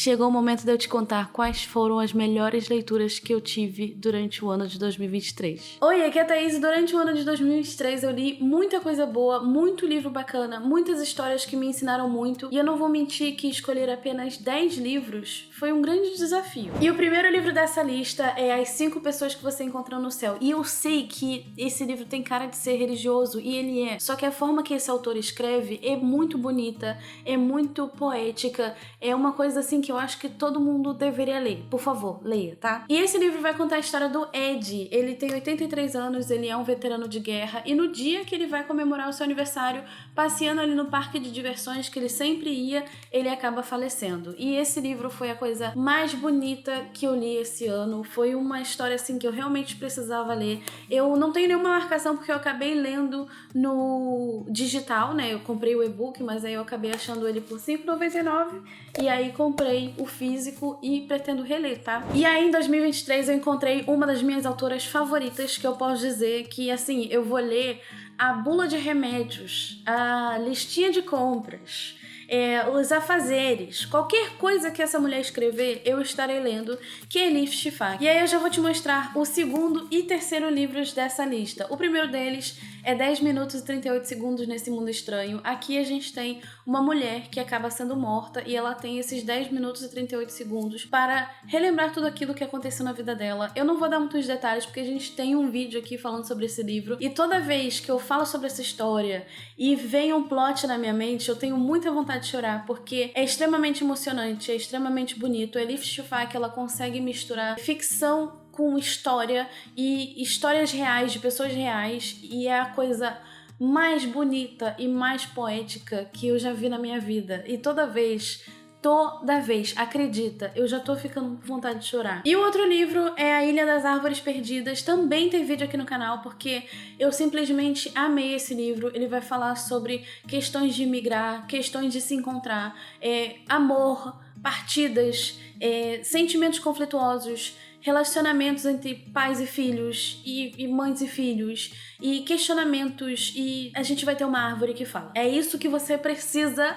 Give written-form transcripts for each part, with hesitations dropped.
Chegou o momento de eu te contar quais foram as melhores leituras que eu tive durante o ano de 2023. Oi, aqui é a Thaís e durante o ano de 2023 eu li muita coisa boa, muito livro bacana, muitas histórias que me ensinaram muito e eu não vou mentir que escolher apenas 10 livros foi um grande desafio. E o primeiro livro dessa lista é As 5 Pessoas que Você Encontrou no Céu. E eu sei que esse livro tem cara de ser religioso e ele é, só que a forma que esse autor escreve é muito bonita, é muito poética, é uma coisa assim que eu acho que todo mundo deveria ler. Por favor, leia, tá? E esse livro vai contar a história do Ed. Ele tem 83 anos, ele é um veterano de guerra e no dia que ele vai comemorar o seu aniversário, passeando ali no parque de diversões que ele sempre ia, ele acaba falecendo. E esse livro foi a coisa mais bonita que eu li esse ano. Foi uma história assim que eu realmente precisava ler. Eu não tenho nenhuma marcação porque eu acabei lendo no digital, né? Eu comprei o e-book, mas aí eu acabei achando ele por R$ 5,99 e aí comprei o físico e pretendo reler, tá? E aí em 2023 eu encontrei uma das minhas autoras favoritas, que eu posso dizer que, assim, eu vou ler a bula de remédios, a listinha de compras, os afazeres, qualquer coisa que essa mulher escrever, eu estarei lendo, que é Elif Shafak. E aí eu já vou te mostrar o segundo e terceiro livros dessa lista. O primeiro deles é 10 minutos e 38 segundos nesse mundo estranho. Aqui a gente tem uma mulher que acaba sendo morta e ela tem esses 10 minutos e 38 segundos para relembrar tudo aquilo que aconteceu na vida dela. Eu não vou dar muitos detalhes porque a gente tem um vídeo aqui falando sobre esse livro e toda vez que eu falo sobre essa história e vem um plot na minha mente, eu tenho muita vontade de chorar porque é extremamente emocionante, é extremamente bonito. A Elif Shafak, ela consegue misturar ficção com história e histórias reais, de pessoas reais, e é a coisa mais bonita e mais poética que eu já vi na minha vida. E toda vez, acredita, eu já tô ficando com vontade de chorar. E o outro livro é A Ilha das Árvores Perdidas, também tem vídeo aqui no canal, porque eu simplesmente amei esse livro. Ele vai falar sobre questões de migrar, questões de se encontrar, amor, partidas, sentimentos conflituosos, relacionamentos entre pais e filhos e mães e filhos e questionamentos, e a gente vai ter uma árvore que fala. É isso que você precisa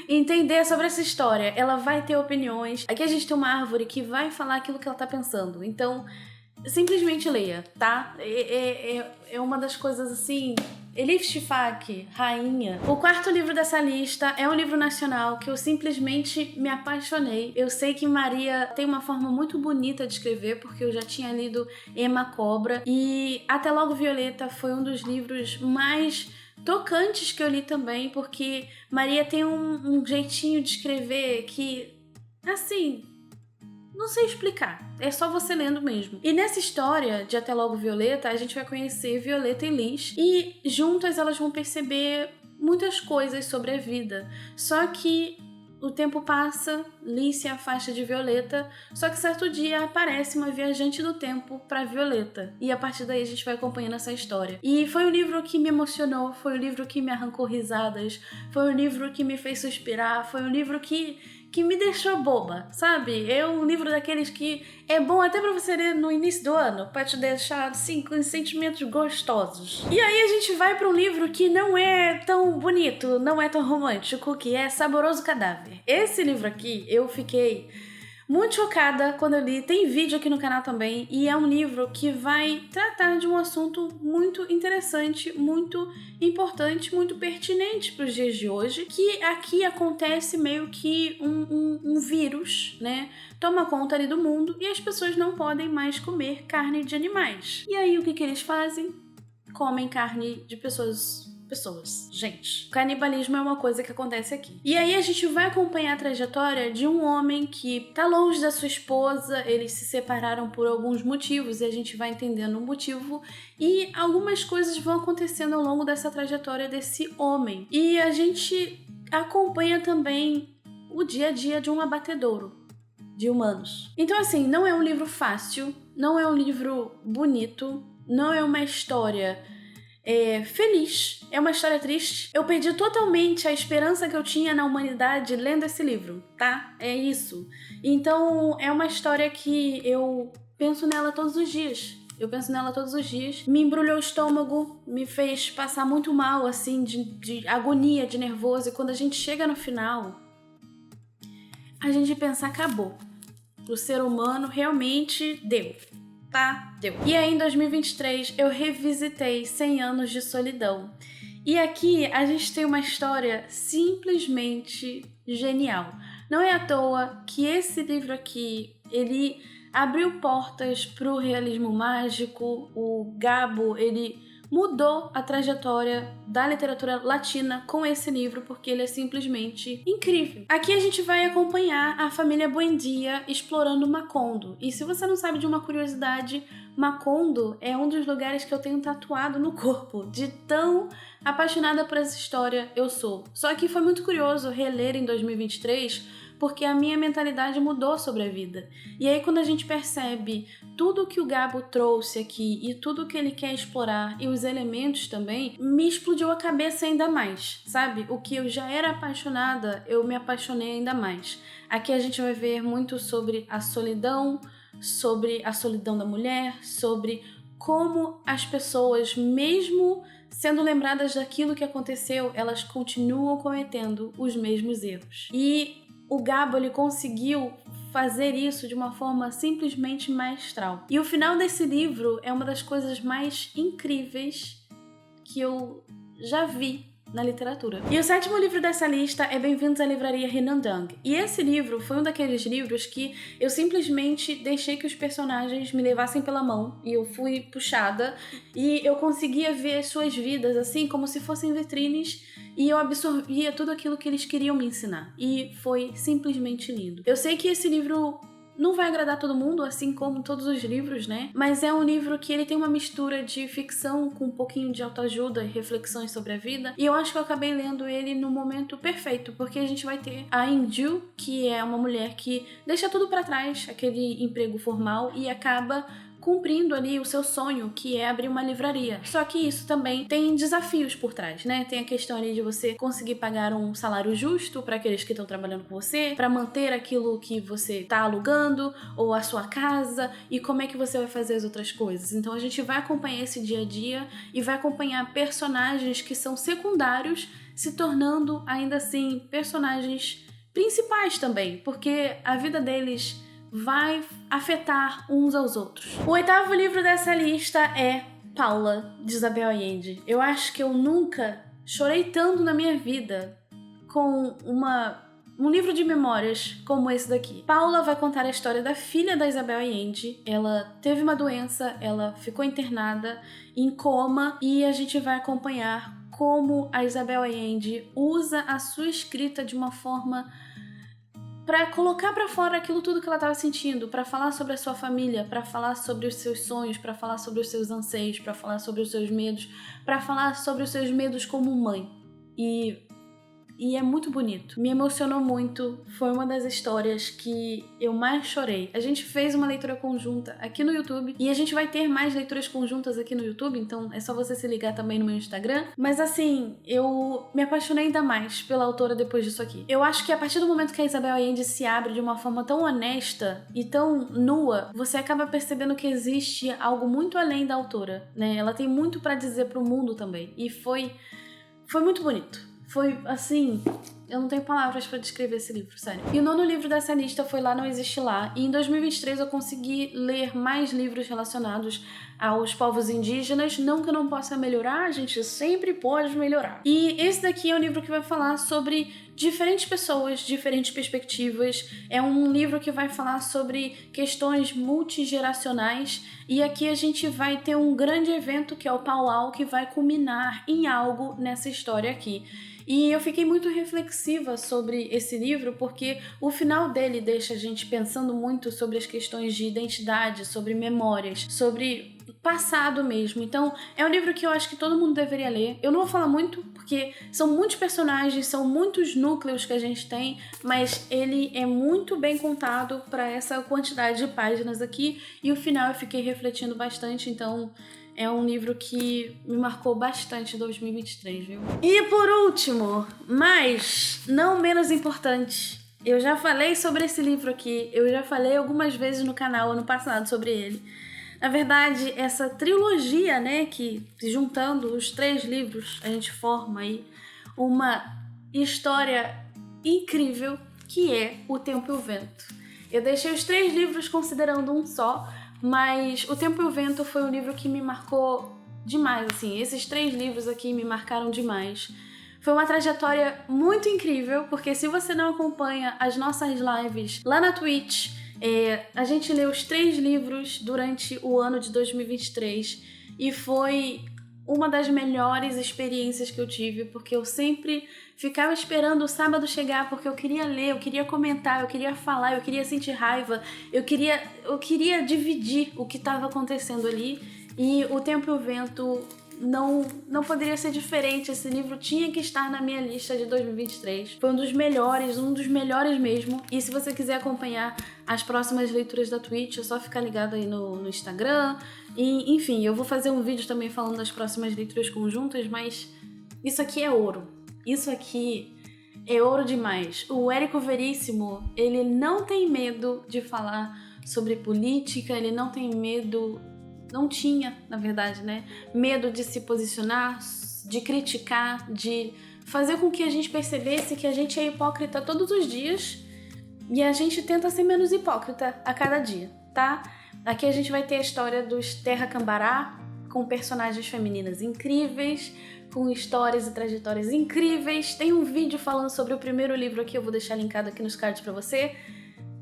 entender sobre essa história. Ela vai ter opiniões. Aqui a gente tem uma árvore que vai falar aquilo que ela tá pensando. Então, simplesmente leia, tá? É uma das coisas assim... Elif Shafak, rainha. O quarto livro dessa lista é um livro nacional que eu simplesmente me apaixonei. Eu sei que Maria tem uma forma muito bonita de escrever, porque eu já tinha lido Emma Cobra, e Até Logo Violeta foi um dos livros mais tocantes que eu li também, porque Maria tem um jeitinho de escrever que, assim... não sei explicar, é só você lendo mesmo. E nessa história de Até Logo Violeta, a gente vai conhecer Violeta e Liz, e juntas elas vão perceber muitas coisas sobre a vida. Só que o tempo passa, Liz se afasta de Violeta, só que certo dia aparece uma viajante do tempo para Violeta. E a partir daí a gente vai acompanhando essa história. E foi um livro que me emocionou, foi um livro que me arrancou risadas, foi um livro que me fez suspirar, foi um livro que me deixou boba, sabe? É um livro daqueles que é bom até pra você ler no início do ano, pra te deixar, assim, com sentimentos gostosos. E aí a gente vai pra um livro que não é tão bonito, não é tão romântico, que é Saboroso Cadáver. Esse livro aqui, eu fiquei muito chocada quando eu li, tem vídeo aqui no canal também, e é um livro que vai tratar de um assunto muito interessante, muito importante, muito pertinente para os dias de hoje, que aqui acontece meio que um vírus, né, toma conta ali do mundo e as pessoas não podem mais comer carne de animais. E aí o que eles fazem? Comem carne de pessoas. Gente, canibalismo é uma coisa que acontece aqui. E aí a gente vai acompanhar a trajetória de um homem que tá longe da sua esposa, eles se separaram por alguns motivos e a gente vai entendendo o motivo e algumas coisas vão acontecendo ao longo dessa trajetória desse homem. E a gente acompanha também o dia a dia de um abatedouro de humanos. Então assim, não é um livro fácil, não é um livro bonito, não é uma história feliz, é uma história triste. Eu perdi totalmente a esperança que eu tinha na humanidade lendo esse livro, tá? É isso. Então, é uma história que eu penso nela todos os dias. Me embrulhou o estômago, me fez passar muito mal, assim, de agonia, de nervoso. E quando a gente chega no final, a gente pensa, acabou. O ser humano realmente deu. Tá? Deu. E aí, em 2023, eu revisitei 100 Anos de Solidão. E aqui a gente tem uma história simplesmente genial. Não é à toa que esse livro aqui, ele abriu portas pro realismo mágico. O Gabo, ele mudou a trajetória da literatura latina com esse livro, porque ele é simplesmente incrível. Aqui a gente vai acompanhar a família Buendia explorando Macondo. E se você não sabe de uma curiosidade, Macondo é um dos lugares que eu tenho tatuado no corpo, de tão apaixonada por essa história eu sou. Só que foi muito curioso reler em 2023, porque a minha mentalidade mudou sobre a vida. E aí quando a gente percebe tudo que o Gabo trouxe aqui e tudo que ele quer explorar e os elementos também, me explodiu a cabeça ainda mais, sabe? O que eu já era apaixonada, eu me apaixonei ainda mais. Aqui a gente vai ver muito sobre a solidão da mulher, sobre como as pessoas, mesmo sendo lembradas daquilo que aconteceu, elas continuam cometendo os mesmos erros. E o Gabo, ele conseguiu fazer isso de uma forma simplesmente maestral. E o final desse livro é uma das coisas mais incríveis que eu já vi na literatura. E o 7º livro dessa lista é Bem-vindos à Livraria Rinandang. E esse livro foi um daqueles livros que eu simplesmente deixei que os personagens me levassem pela mão e eu fui puxada e eu conseguia ver as suas vidas assim como se fossem vitrines e eu absorvia tudo aquilo que eles queriam me ensinar. E foi simplesmente lindo. Eu sei que esse livro não vai agradar todo mundo, assim como todos os livros, né? Mas é um livro que ele tem uma mistura de ficção com um pouquinho de autoajuda e reflexões sobre a vida. E eu acho que eu acabei lendo ele no momento perfeito, porque a gente vai ter a Inju, que é uma mulher que deixa tudo pra trás, aquele emprego formal, e acaba cumprindo ali o seu sonho, que é abrir uma livraria. Só que isso também tem desafios por trás, né? Tem a questão ali de você conseguir pagar um salário justo para aqueles que estão trabalhando com você, para manter aquilo que você tá alugando, ou a sua casa, e como é que você vai fazer as outras coisas. Então a gente vai acompanhar esse dia a dia e vai acompanhar personagens que são secundários se tornando ainda assim personagens principais também, porque a vida deles vai afetar uns aos outros. O 8º livro dessa lista é Paula, de Isabel Allende. Eu acho que eu nunca chorei tanto na minha vida com um livro de memórias como esse daqui. Paula vai contar a história da filha da Isabel Allende. Ela teve uma doença, ela ficou internada em coma e a gente vai acompanhar como a Isabel Allende usa a sua escrita de uma forma para colocar para fora aquilo tudo que ela estava sentindo, para falar sobre a sua família, para falar sobre os seus sonhos, para falar sobre os seus anseios, para falar sobre os seus medos, para falar sobre os seus medos como mãe. E é muito bonito. Me emocionou muito. Foi uma das histórias que eu mais chorei. A gente fez uma leitura conjunta aqui no YouTube e a gente vai ter mais leituras conjuntas aqui no YouTube, então é só você se ligar também no meu Instagram. Mas assim, eu me apaixonei ainda mais pela autora depois disso aqui. Eu acho que a partir do momento que a Isabel Allende se abre de uma forma tão honesta e tão nua, você acaba percebendo que existe algo muito além da autora, né? Ela tem muito pra dizer pro mundo também. E foi muito bonito. Foi, assim, eu não tenho palavras pra descrever esse livro, sério. E o 9º livro dessa lista foi Lá Não Existe Lá. E em 2023 eu consegui ler mais livros relacionados aos povos indígenas. Não que eu não possa melhorar, a gente sempre pode melhorar. E esse daqui é um livro que vai falar sobre diferentes pessoas, diferentes perspectivas. É um livro que vai falar sobre questões multigeracionais. E aqui a gente vai ter um grande evento que é o Powwow, que vai culminar em algo nessa história aqui. E eu fiquei muito reflexiva sobre esse livro porque o final dele deixa a gente pensando muito sobre as questões de identidade, sobre memórias, sobre passado mesmo. Então, é um livro que eu acho que todo mundo deveria ler. Eu não vou falar muito porque são muitos personagens, são muitos núcleos que a gente tem, mas ele é muito bem contado para essa quantidade de páginas aqui e o final eu fiquei refletindo bastante, então é um livro que me marcou bastante em 2023, viu? E por último, mas não menos importante, eu já falei sobre esse livro aqui, eu já falei algumas vezes no canal ano passado sobre ele. Na verdade, essa trilogia, né, que juntando os 3 livros, a gente forma aí uma história incrível que é O Tempo e o Vento. Eu deixei os 3 livros considerando um só, mas O Tempo e o Vento foi um livro que me marcou demais, assim. Esses 3 livros aqui me marcaram demais. Foi uma trajetória muito incrível, porque se você não acompanha as nossas lives lá na Twitch, a gente leu os 3 livros durante o ano de 2023 e foi uma das melhores experiências que eu tive, porque eu sempre ficava esperando o sábado chegar, porque eu queria ler, eu queria comentar, eu queria falar, eu queria sentir raiva, eu queria dividir o que estava acontecendo ali, e O Tempo e o Vento não poderia ser diferente. Esse livro tinha que estar na minha lista de 2023. Foi um dos melhores mesmo. E se você quiser acompanhar as próximas leituras da Twitch, é só ficar ligado aí no Instagram. E, enfim, eu vou fazer um vídeo também falando das próximas leituras conjuntas, mas isso aqui é ouro. Isso aqui é ouro demais. O Érico Veríssimo, ele não tem medo de falar sobre política, ele não tem medo... Não tinha, na verdade, né? Medo de se posicionar, de criticar, de fazer com que a gente percebesse que a gente é hipócrita todos os dias e a gente tenta ser menos hipócrita a cada dia, tá? Aqui a gente vai ter a história dos Terra Cambará, com personagens femininas incríveis, com histórias e trajetórias incríveis. Tem um vídeo falando sobre o primeiro livro aqui, eu vou deixar linkado aqui nos cards pra você.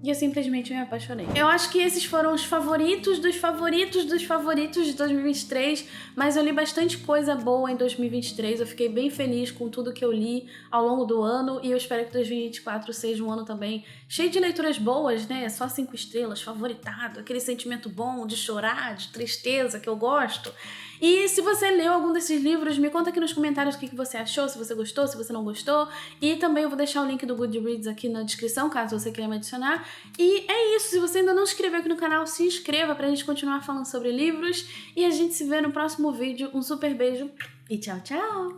E eu simplesmente me apaixonei. Eu acho que esses foram os favoritos dos favoritos dos favoritos de 2023, mas eu li bastante coisa boa em 2023, eu fiquei bem feliz com tudo que eu li ao longo do ano e eu espero que 2024 seja um ano também cheio de leituras boas, né? Só 5 estrelas, favoritado, aquele sentimento bom de chorar, de tristeza que eu gosto. E se você leu algum desses livros, me conta aqui nos comentários o que você achou, se você gostou, se você não gostou. E também eu vou deixar o link do Goodreads aqui na descrição, caso você queira me adicionar. E é isso, se você ainda não se inscreveu aqui no canal, se inscreva pra gente continuar falando sobre livros. E a gente se vê no próximo vídeo. Um super beijo e tchau, tchau!